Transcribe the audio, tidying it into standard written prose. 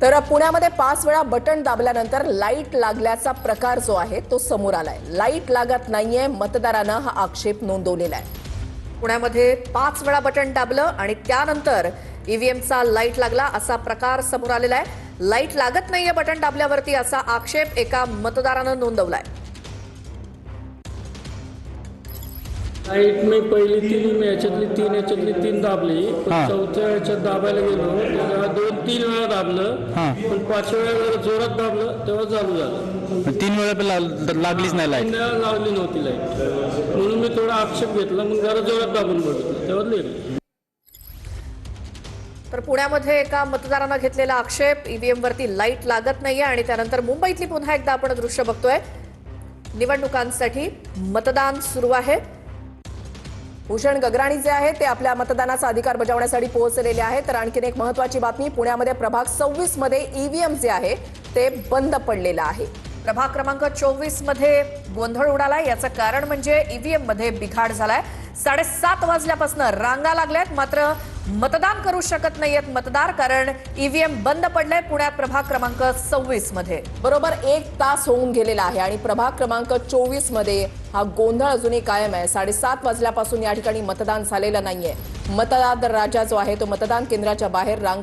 तर पुण्यामध्ये 5 वेळा बटन दाबल्यानंतर लाईट लागल्याचा प्रकार जो आहे तो समोर आलाय। लाईट लागत नाहीये, मतदारांना हा आक्षेप नोंदवलेला आहे। पुण्यामध्ये 5 वेळा बटन दाबलं आणि त्यानंतर ईव्हीएमचा लाईट लागला असा प्रकार समोर आलेला आहे। लाईट लागत नाहीये बटन दाबल्यावरती असा आक्षेप एका मतदारानं नोंदवलाय। लाईट मी पहिली याच्यातली तीन दाबली, पण चौथ्या याच्यात दाबायला गेलो तेव्हा 2-3 वेळा दाबलं, पण 5व्या वेळेला जोरात दाबलं तेव्हा चालू झालं। 3 वेळा पण लागलीच नाही लाईट, लावली नव्हती लाईट, म्हणून मी थोडा आक्षेप घेतला, मग जरा जोरात दाबून बघितलं तेव्हा लागली। तर पुण्यामध्ये एका मतदारानं घेतलेला आक्षेप, ईव्हीएम वरती लाईट लागत नाहीये आणि त्यानंतर मुंबईतली पुन्हा एकदा आपण दृश्य बघतोय। निवडणुकांसाठी मतदान सुरू आहे। भूषण गगराणी जे आहे ते आपल्या मतदानाचा अधिकार बजावण्यासाठी पोहोचलेले आहेत। तर आणखीन एक महत्त्वाची बातमी, पुण्यामध्ये प्रभाग 26 मध्ये ईव्हीएम जे आहे ते बंद पडलेलं आहे। प्रभाग क्रमांक 24 मध्ये गोंधळ उडालाय, याचं कारण म्हणजे ईव्हीएम मध्ये बिघाड झालाय। 7:30 वाजल्यापासून रांगा लागल्यात, मात्र मतदान करू शकत नाहीयेत मतदार, कारण ईव्हीएम बंद पडलंय पुण्यात प्रभाग क्रमांक 26 मध्ये। बरोबर 1 तास होऊन गेलेला आहे आणि प्रभाग क्रमांक 24 मध्ये हा गोंधळ अजूनही कायम आहे। 7:30 वाजल्यापासून या ठिकाणी मतदान झालेलं नाहीये। मतदार राजा जो आहे तो मतदान केंद्राच्या बाहेर रांग